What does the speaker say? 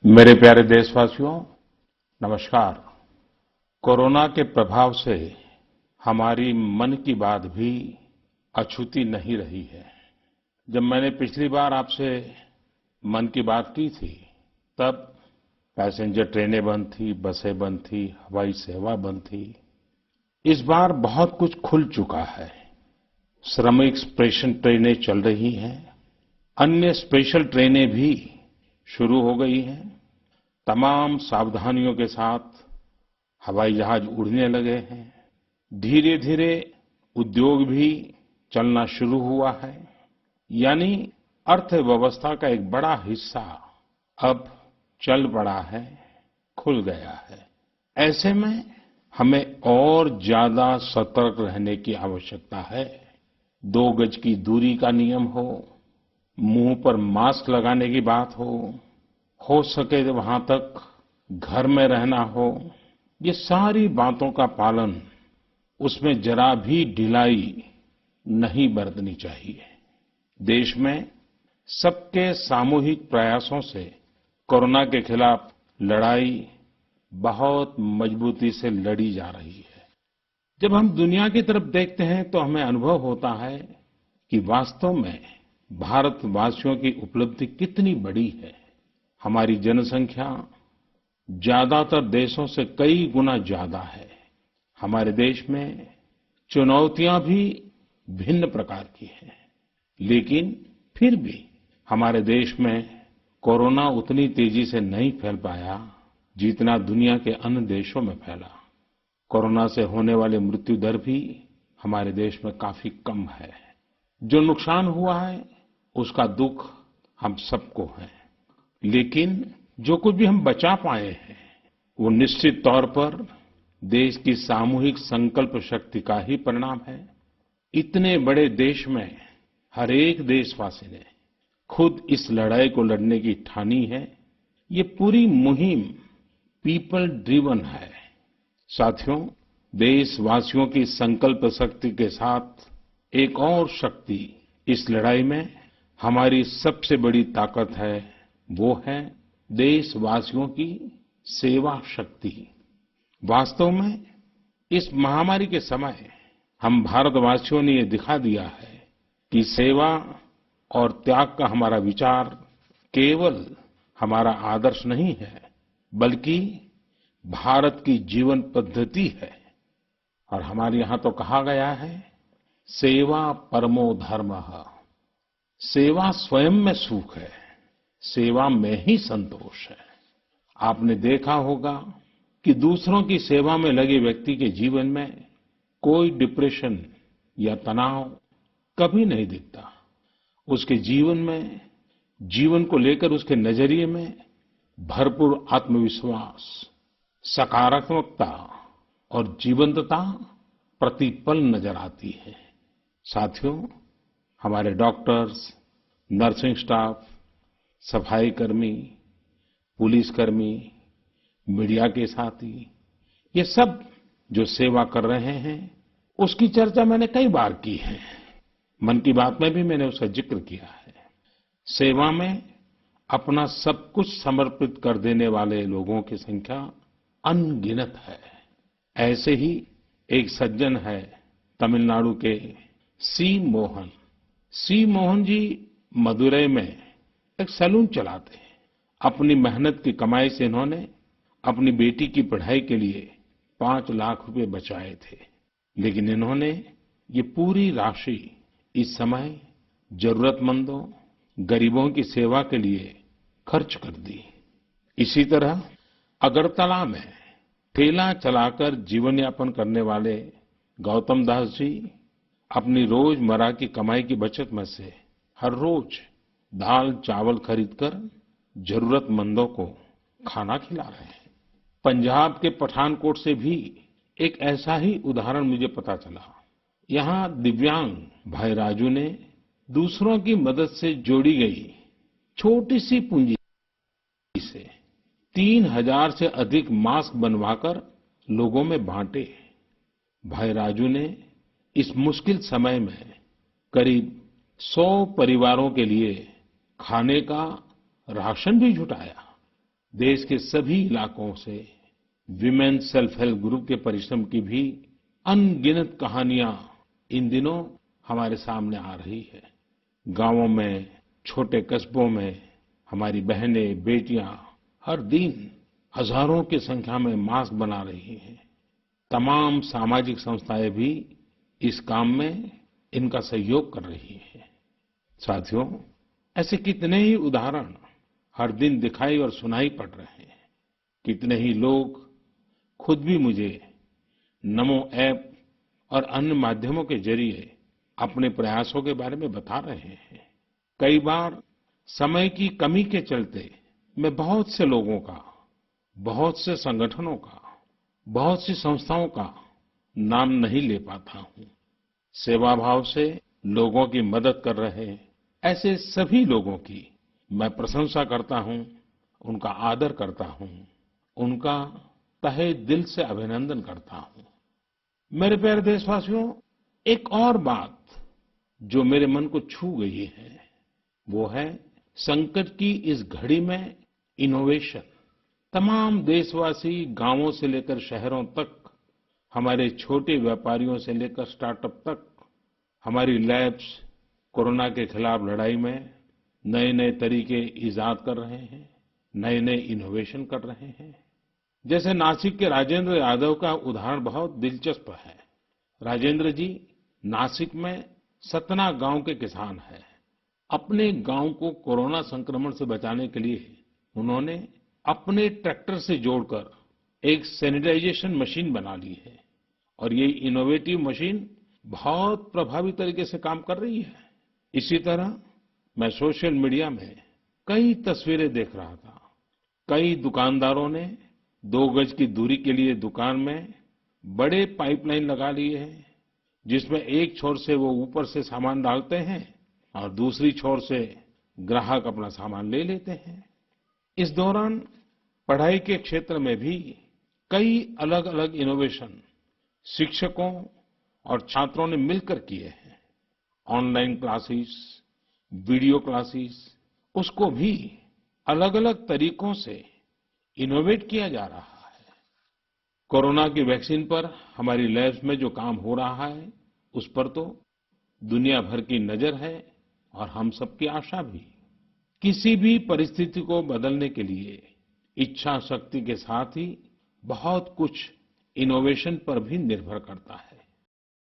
मेरे प्यारे देशवासियों, नमस्कार। कोरोना के प्रभाव से हमारी मन की बात भी अछूती नहीं रही है। जब मैंने पिछली बार आपसे मन की बात की थी, तब पैसेंजर ट्रेनें बंद थी, बसें बंद थी, हवाई सेवा बंद थी। इस बार बहुत कुछ खुल चुका है। श्रमिक स्पेशल ट्रेनें चल रही हैं, अन्य स्पेशल ट्रेनें भी शुरू हो गई हैं। तमाम सावधानियों के साथ हवाई जहाज उड़ने लगे हैं। धीरे धीरे उद्योग भी चलना शुरू हुआ है। यानी अर्थव्यवस्था का एक बड़ा हिस्सा अब चल पड़ा है, खुल गया है। ऐसे में हमें और ज्यादा सतर्क रहने की आवश्यकता है। 2 गज की दूरी का नियम हो, मुंह पर मास्क लगाने की बात हो सके तो वहां तक घर में रहना हो, ये सारी बातों का पालन, उसमें जरा भी ढिलाई नहीं बरतनी चाहिए। देश में सबके सामूहिक प्रयासों से कोरोना के खिलाफ लड़ाई बहुत मजबूती से लड़ी जा रही है। जब हम दुनिया की तरफ देखते हैं तो हमें अनुभव होता है कि वास्तव में भारतवासियों की उपलब्धि कितनी बड़ी है। हमारी जनसंख्या ज्यादातर देशों से कई गुना ज्यादा है। हमारे देश में चुनौतियां भी भिन्न प्रकार की हैं, लेकिन फिर भी हमारे देश में कोरोना उतनी तेजी से नहीं फैल पाया जितना दुनिया के अन्य देशों में फैला। कोरोना से होने वाली मृत्यु दर भी हमारे देश में काफी कम है। जो नुकसान हुआ है उसका दुख हम सबको है, लेकिन जो कुछ भी हम बचा पाए हैं वो निश्चित तौर पर देश की सामूहिक संकल्प शक्ति का ही परिणाम है। इतने बड़े देश में हर एक देशवासी ने खुद इस लड़ाई को लड़ने की ठानी है। ये पूरी मुहिम पीपल ड्रिवन है। साथियों, देशवासियों की संकल्प शक्ति के साथ एक और शक्ति इस लड़ाई में हमारी सबसे बड़ी ताकत है, वो है देशवासियों की सेवा शक्ति। वास्तव में इस महामारी के समय हम भारतवासियों ने ये दिखा दिया है कि सेवा और त्याग का हमारा विचार केवल हमारा आदर्श नहीं है, बल्कि भारत की जीवन पद्धति है। और हमारे यहाँ तो कहा गया है, सेवा परमो धर्मः। सेवा स्वयं में सुख है, सेवा में ही संतोष है। आपने देखा होगा कि दूसरों की सेवा में लगे व्यक्ति के जीवन में कोई डिप्रेशन या तनाव कभी नहीं दिखता। उसके जीवन में, जीवन को लेकर उसके नजरिए में भरपूर आत्मविश्वास, सकारात्मकता और जीवंतता प्रतिपल नजर आती है। साथियों, हमारे डॉक्टर्स, नर्सिंग स्टाफ, सफाई कर्मी, पुलिसकर्मी, मीडिया के साथी, ये सब जो सेवा कर रहे हैं, उसकी चर्चा मैंने कई बार की है। मन की बात में भी मैंने उसका जिक्र किया है। सेवा में अपना सब कुछ समर्पित कर देने वाले लोगों की संख्या अनगिनत है। ऐसे ही एक सज्जन है तमिलनाडु के सी मोहन। सी मोहन जी मदुरई में एक सैलून चलाते हैं। अपनी मेहनत की कमाई से इन्होंने अपनी बेटी की पढ़ाई के लिए 5 लाख रुपए बचाए थे, लेकिन इन्होंने ये पूरी राशि इस समय जरूरतमंदों, गरीबों की सेवा के लिए खर्च कर दी। इसी तरह अगरतला में ठेला चलाकर जीवन यापन करने वाले गौतम दास जी अपनी रोजमर्रा की कमाई की बचत में से हर रोज दाल चावल खरीदकर जरूरतमंदों को खाना खिला रहे हैं। पंजाब के पठानकोट से भी एक ऐसा ही उदाहरण मुझे पता चला। यहाँ दिव्यांग भाई राजू ने दूसरों की मदद से जोड़ी गई छोटी सी पूंजी से 3000 से अधिक मास्क बनवाकर लोगों में बांटे। भाई राजू ने इस मुश्किल समय में करीब 100 परिवारों के लिए खाने का राशन भी जुटाया। देश के सभी इलाकों से विमेन सेल्फ हेल्प ग्रुप के परिश्रम की भी अनगिनत कहानियां इन दिनों हमारे सामने आ रही है। गांवों में, छोटे कस्बों में हमारी बहनें, बेटियां हर दिन हजारों की संख्या में मास्क बना रही हैं। तमाम सामाजिक संस्थाएं भी इस काम में इनका सहयोग कर रही हैं। साथियों, ऐसे कितने ही उदाहरण हर दिन दिखाई और सुनाई पड़ रहे हैं। कितने ही लोग खुद भी मुझे नमो ऐप और अन्य माध्यमों के जरिए अपने प्रयासों के बारे में बता रहे हैं। कई बार समय की कमी के चलते मैं बहुत से लोगों का, बहुत से संगठनों का, बहुत सी संस्थाओं का नाम नहीं ले पाता हूं। सेवाभाव से लोगों की मदद कर रहे ऐसे सभी लोगों की मैं प्रशंसा करता हूं, उनका आदर करता हूं, उनका तहे दिल से अभिनंदन करता हूं। मेरे प्यारे देशवासियों, एक और बात जो मेरे मन को छू गई है, वो है संकट की इस घड़ी में इनोवेशन। तमाम देशवासी गांवों से लेकर शहरों तक, हमारे छोटे व्यापारियों से लेकर स्टार्टअप तक, हमारी लैब्स कोरोना के खिलाफ लड़ाई में नए-नए तरीके ईजाद कर रहे हैं, नए-नए इनोवेशन कर रहे हैं। जैसे नासिक के राजेंद्र यादव का उदाहरण बहुत दिलचस्प है। राजेंद्र जी नासिक में सतना गांव के किसान हैं। अपने गांव को कोरोना संक्रमण से बचाने के लिए उन्होंने अपने ट्रैक्टर से जोड़कर एक सैनिटाइजेशन मशीन बना ली है और ये इनोवेटिव मशीन बहुत प्रभावी तरीके से काम कर रही है। इसी तरह मैं सोशल मीडिया में कई तस्वीरें देख रहा था। कई दुकानदारों ने 2 गज की दूरी के लिए दुकान में बड़े पाइपलाइन लगा लिए हैं, जिसमें एक छोर से वो ऊपर से सामान डालते हैं और दूसरी छोर से ग्राहक अपना सामान ले लेते हैं। इस दौरान पढ़ाई के क्षेत्र में भी कई अलग-अलग इनोवेशन शिक्षकों और छात्रों ने मिलकर किए हैं। ऑनलाइन क्लासेस, वीडियो क्लासेस, उसको भी अलग-अलग तरीकों से इनोवेट किया जा रहा है। कोरोना की वैक्सीन पर हमारी लैब्स में जो काम हो रहा है, उस पर तो दुनिया भर की नजर है और हम सबकी आशा भी। किसी भी परिस्थिति को बदलने के लिए इच्छा शक्ति के साथ ही बहुत कुछ इनोवेशन पर भी निर्भर करता है।